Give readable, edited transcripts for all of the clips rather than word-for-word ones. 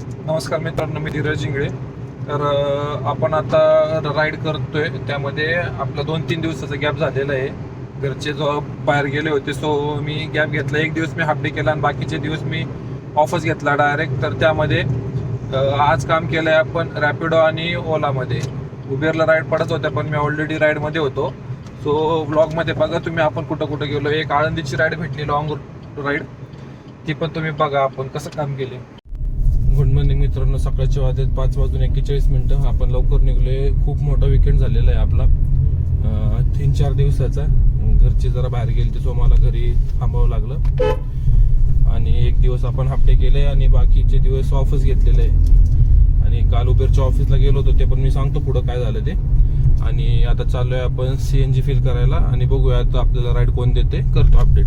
नमस्कार मित्रांनो, मी धीरज इंगळे. तर आपण आता राईड करतोय. त्यामध्ये आपला 2-3 दिवसाचा गॅप झालेला आहे. घरचे जो बाहेर गेले होते, सो मी गॅप घेतला. एक दिवस मी हाफ डे केला आणि बाकीचे दिवस मी ऑफच घेतला डायरेक्ट. तर त्यामध्ये आज काम केलं आहे आपण रॅपिडो आणि ओलामध्ये. उबेरला राईड पडत होत्या, पण मी ऑलरेडी राईडमध्ये होतो. सो ब्लॉगमध्ये बघा तुम्ही आपण कुठं कुठं गेलो. एक आळंदीची राईड भेटली, लॉंग राईड, ती पण तुम्ही बघा आपण कसं काम केले. गुड मॉर्निंग मित्रांनो, सकाळचे वाजलेत 5:41. आपण लवकर निघलोय. खूप मोठा विकेंड झालेला आहे आपला, 3-4 दिवसाचा. घरचे जरा बाहेर गेले, सो मला घरी थांबावं लागलं. आणि एक दिवस आपण हाफ डे केले आणि बाकीचे दिवस ऑफच घेतलेले आहे. आणि काल उबेरच्या ऑफिसला गेलो होतो, ते पण मी सांगतो पुढं काय झालं ते. आणि आता चाललोय आपण CNG फिल करायला आणि बघूया आता आपल्याला राईड कोण देते, करतो अपडेट.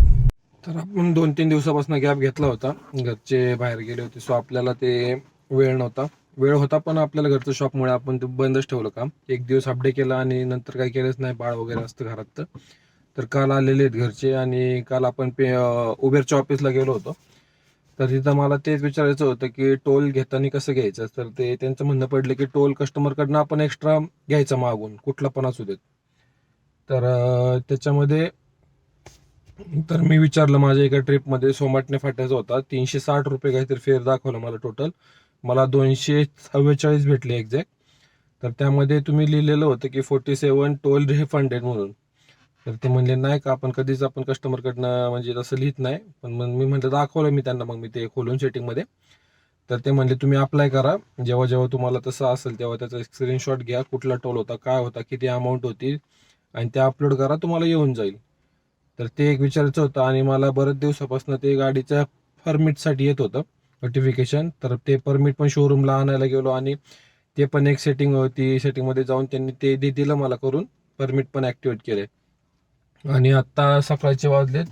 तर आपण 2-3 दिवसापासून गॅप घेतला होता. घरचे बाहेर गेले होते, सो आपल्याला ते वेळ होता पण आपल्याला घरचं शॉपमुळे आपण ते बंदच ठेवलं काम. एक दिवस अपडे केला आणि नंतर काही केलंच नाही. बाळ वगैरे असतं घरात. तर काल आलेले आहेत घरचे आणि काल आपण उबेरच्या ऑफिसला गेलो होतो. तर तिथं मला तेच विचारायचं होतं की टोल घेताना कसं घ्यायचं. तर ते त्यांचं म्हणणं पडलं की टोल कस्टमरकडनं आपण एक्स्ट्रा घ्यायचा मागून, कुठला पण असू देत. तर त्याच्यामध्ये तर मी विचारलं, माझ्या एका ट्रिपमध्ये सोमाटणे फाट्याचा होता, 360 रुपये काहीतरी फेअर दाखवलं मला टोटल. मला 244 भेटले एक्झॅक्ट. तर त्यामध्ये तुम्ही लिहिलेलं होतं की 47 टोल रिफंडेड म्हणून. तर ते म्हणले नाही का, आपण कधीच आपण कस्टमरकडनं म्हणजे तसं लिहित नाही. पण मग मी म्हटलं दाखवलं मी त्यांना, मग मी ते खोलून सेटिंगमध्ये. तर ते म्हणले तुम्ही अप्लाय करा, जेव्हा जेव्हा तुम्हाला तसं असेल तेव्हा त्याचा स्क्रीनशॉट घ्या, कुठला टोल होता, काय होता, किती अमाऊंट होती, आणि ते अपलोड करा, तुम्हाला येऊन जाईल. तर ते एक विचारायचं होतं. आणि मला बरेच दिवसापासून ते गाडीच्या परमिटसाठी येत होतं नोटिफिकेशन. तर ते परमिट पण शोरूमला आणायला गेलो आणि ते पण एक सेटिंग होती, सेटिंगमध्ये जाऊन त्यांनी ते दिलं मला करून, परमिट पण ॲक्टिवेट केले. आणि आत्ता सकाळचे वाजलेत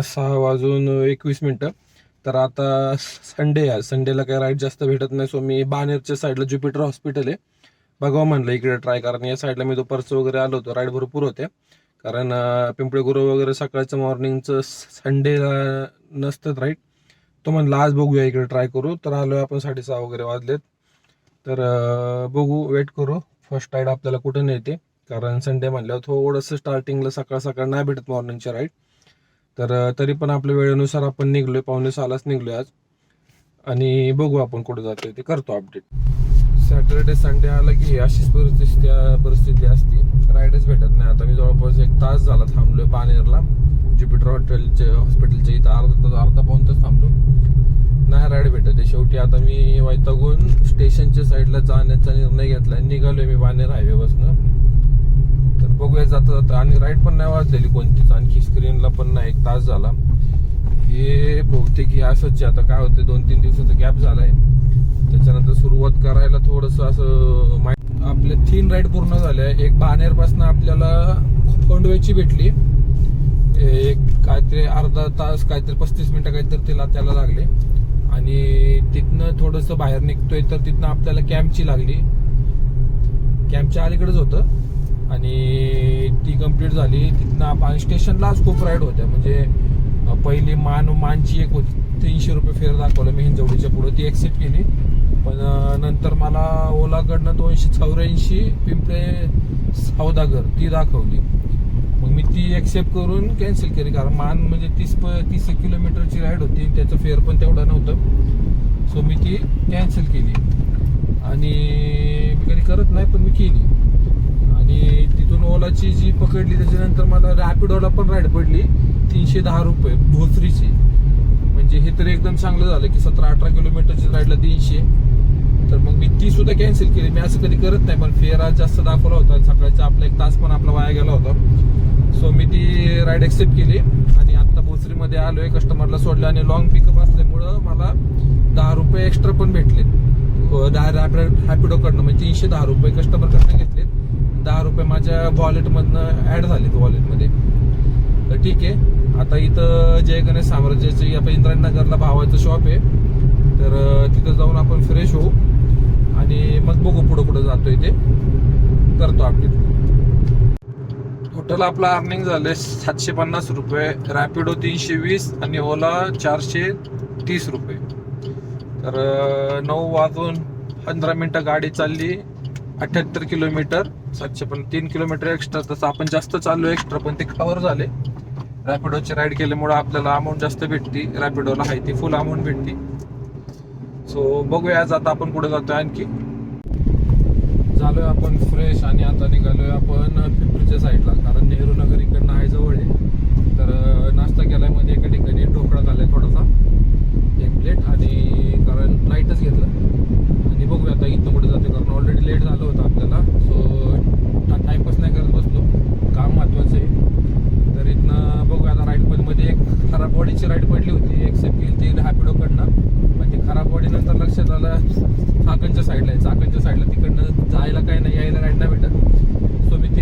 6:21. तर आता संडे आहे, संडेला काही राईड जास्त भेटत नाही. सो मी बाणेरच्या साईडला ज्युपिटर हॉस्पिटल आहे, बघावं म्हणलं इकडे ट्राय करा. या साईडला मी दुपारचं वगैरे आलो होतो, राईड भरपूर होते. कारण पिंपळे गुरव वगैरे सकाळचं मॉर्निंगचं संडेला नसतं राईड. तो म्हणला आज बघूया इकडे ट्राय करू. तर आलोय आपण 6:30 वगैरे वाजलेत. तर बघू, वेट करू फर्स्ट राईड आपल्याला कुठं नेते. कारण संडे म्हणल्यावर थोडंसं स्टार्टिंगला सकाळ सकाळ नाही भेटत मॉर्निंगच्या राईड. तर तरी पण आपल्या वेळेनुसार आपण निघलोय, 5:45 निघलोय आज. आणि बघू आपण कुठं जातोय, ते करतो अपडेट. सॅटर्डे संडे आला की अशीच परिस्थिती असते, राईडच भेटत नाही. आता मी जवळपास 1 तास झाला थांबलोय बाणेरला, ज्युपिटर हॉस्पिटलच्या इथं अर्धा पाऊण तास थांबलो, नाही राईड भेटत आहे. शेवटी आता मी वैतागून स्टेशनच्या साईडला जाण्याचा निर्णय घेतला, निघालोय मी बाणेर हायवेवरनं. तर बघूया जाता जाता. आणि राईड पण नाही वाजलेली कोणतीच, आणखी स्क्रीनला पण नाही. 1 तास झाला. हे बहुतेक हे असंच आता काय होतं, 2-3 दिवसाचा गॅप झालाय. त्याच्यानंतर सुरुवात करायला थोडंसं असं आपले 3 राईड पूर्ण झाल्या. एक बाणेरपासून आपल्याला कोंडवेची भेटली, एक काहीतरी अर्धा तास, काहीतरी 35 मिनिटं काहीतरी त्याला लागले. आणि तिथनं थोडंसं बाहेर निघतोय तर तिथनं आपल्याला कॅम्पची लागली. कॅम्पच्या अलीकडेच होतं आणि ती कंप्लीट झाली. तिथनं आपण स्टेशनला आज खूप राईड होत्या. म्हणजे पहिली मानची एक होती, 300 रुपये फेअर दाखवलं मी हिंजवडीच्या पुढे, ती ॲक्सेप्ट केली. पण नंतर मला ओलाकडनं 284 पिंपळे सौदागर ती दाखवली. मग मी ती ॲक्सेप्ट करून कॅन्सल केली. कारण मान म्हणजे 30 किलोमीटरची राईड होती, त्याचं फेअर पण तेवढं नव्हतं. सो मी ती कॅन्सल केली. आणि मी कधी करत नाही पण मी केली. आणि तिथून ओलाची जी पकडली त्याच्यानंतर मला रॅपिडोला पण राईड पडली 310 रुपये भोसरीची. म्हणजे हे तर एकदम चांगलं झालं की 17-18 किलोमीटरची राईडला 300. तर मग मी ती सुद्धा कॅन्सल केली. मी असं कधी करत नाही, पण फेअर आज जास्त दाखवला होता. सकाळचा आपला 1 तास पण आपला वाया गेला होता. सो मी ती राईड ॲक्सेप्ट केली. आणि आत्ता भोसरीमध्ये आलोय, कस्टमरला सोडलं. आणि लॉंग पिकअप असल्यामुळं मला 10 रुपये एक्स्ट्रा पण भेटलेत रॅपिडोकडनं. म्हणजे 310 रुपये कस्टमरकडनं घेतलेत, 10 रुपये माझ्या वॉलेटमधनं ॲड झालेत वॉलेटमध्ये. तर ठीक आहे. आता इथं जय गणेश साम्राज्याची आपण इंद्रायणनगरला भावाचं शॉप आहे, तर तिथं जाऊन आपण फ्रेश होऊ आणि मग बघू पुढं कुठं जातोय ते करतो अपडेट. टोटल आपला अर्निंग झाले 750 रुपये, रॅपिडो 320 आणि ओला 430 रुपये. तर 9:15 गाडी चालली 78 किलोमीटर, 703 किलोमीटर एक्स्ट्रा. तसं आपण जास्त चाललो एक्स्ट्रा, पण ते कव्हर झाले. रॅपिडोची राईड केल्यामुळे आपल्याला अमाऊंट जास्त भेटती, रॅपिडोला आहे ती फुल अमाऊंट भेटती. सो बघूया आज आता आपण पुढे जातोय. आणखी झालोय आपण फ्रेश आणि आता निघालोय आपण पिंपरीच्या साईडला, कारण नेहरू नगर इकडनं आहे जवळ आहे. तर नाश्ता केलाय मध्ये एका ठिकाणी, ढोकळा झालाय थोडासा, एक प्लेट, आणि कारण लाईटच घेतलं. आणि बघूया आता इथं कुठे जाते, कारण ऑलरेडी लेट झालं होतं आपल्याला. सो टाइमपास नाही करत बसलो, काम महत्वाचं आहे. तर इथनं बघूया आता. राईडमध्ये एक खराब बॉडीची राईड पडली होती, एक्सेप्ट केली ती रॅपिडोकडनं. पण ती खराब बॉडी नंतर लक्षात आलं चाकणच्या साईडला आहे, चाकणच्या साईडला तिकडनं जायला काही नाही, यायला राईड नाही भेटत. सो मी ती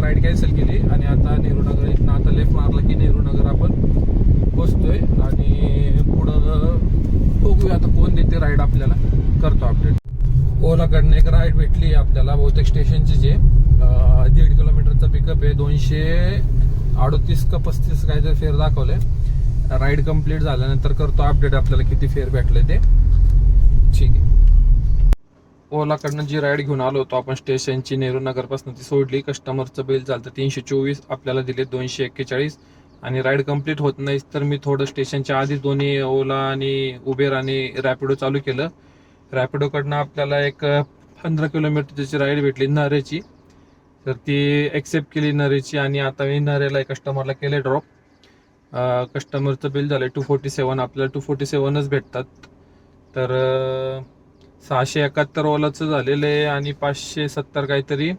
राईड कॅन्सल केली आणि आता नेहरू नगर इथनं आता लेफ्ट मारला की नेहरू नगर आपण बसतोय. आणि पुढं बघूया आता कोण देते राईड आपल्याला, करतो अपडेट. ओलाकडनं एक राईड भेटली आपल्याला, बहुतेक स्टेशनची जे 1.5 किलोमीटरचा पिकअप आहे. 238 का 35 काहीतरी फेअर दाखवलंय. राईड कंप्लीट झाल्यानंतर करतो अपडेट आपल्याला किती फेअर भेटले ते. ठीक आहे. ओलाकडनं जी राईड घेऊन आलो होतो आपण स्टेशनची नेहरू नगरपासून, ती सोडली. कस्टमरचं बिल झालं 324, आपल्याला दिले 241. आणि राईड कंप्लीट होत नाही तर मी थोडं स्टेशनच्या आधीच दोन्ही ओला आणि उबेर आणि रॅपिडो चालू केलं. रॅपिडोकडनं आपल्याला एक 15 किलोमीटरची राईड भेटली नरेची, तर ती एक्सेप्ट केली नरेची. आणि आता मी नरेला कस्टमरला केले ड्रॉप. कस्टमरचं बिल झालं 247, आपल्याला 247च भेटतात. तर 671 ओलाचं झालेलं आहे आणि 570 काहीतरी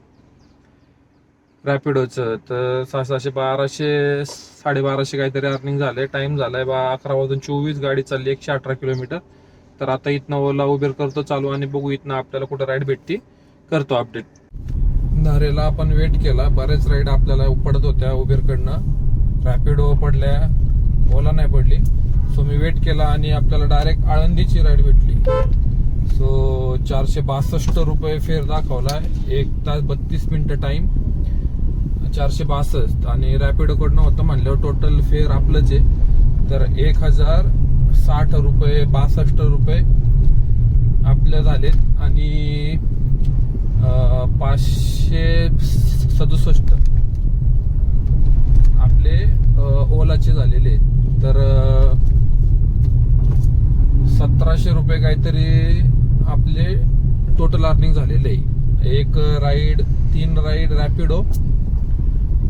रॅपिडोचं. तर 600 1200 काहीतरी अर्निंग झालंय. टाइम झालाय 11:24, गाडी चालली 118 किलोमीटर. तर आता इथनं ओला उबेर करतो चालू आणि बघू इथनं आपल्याला कुठं राईड भेटती, करतो अपडेट. नरेला आपण वेट केला, बरेच राईड आपल्याला पडत होत्या उबेरकडनं. रॅपिडो पडल्या, ओला नाही पडली. सो मी वेट केला आणि आपल्याला डायरेक्ट आळंदीची राईड भेटली. सो 462 रुपये फेअर दाखवला, 1 तास 32 मिनिटं टाइम, 462. आणि रॅपिडोकडनं होतं म्हणल्यावर टोटल फेअर आपलंच आहे. तर 1060 रुपये 62 रुपये आपले झालेत. आणि 567 आपले ओलाचे झालेले. तर 1700 रुपये काहीतरी आपले टोटल अर्निंग झालेले आहे. एक राईड, 3 राईड रॅपिडो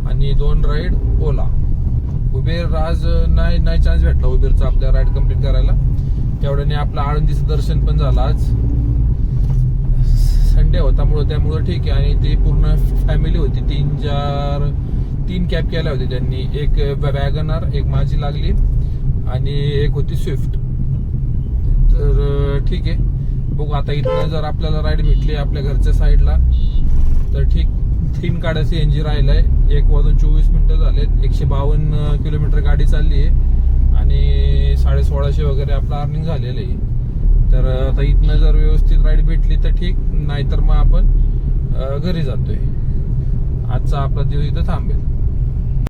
आणि 2 राईड ओला. उबेर आज नाही चान्स भेटला उबेरचा आपल्या राईड कंप्लीट करायला. तेवढ्याने आपलं आळंदीचं दर्शन पण झालं. आज संडे होता त्यामुळं ठीक आहे. आणि ती पूर्ण फॅमिली होती, 3 कॅब केल्या होत्या त्यांनी. एक वॅगनर, एक माझी लागली आणि एक होती स्विफ्ट. तर ठीक आहे, बघू आता. इथनं जर आपल्याला राईड भेटली आपल्या घरच्या साईडला तर ठीक. 3 गाड्या CNG राहिलाय. 1:24 झालेत, 152 किलोमीटर गाडी चालली आहे आणि 1650 वगैरे आपलं अर्निंग झालेलं आहे. तर आता इथनं जर व्यवस्थित राईड भेटली तर ठीक, नाहीतर मग आपण घरी जातोय. आजचा आपला दिवस इथं थांबेल.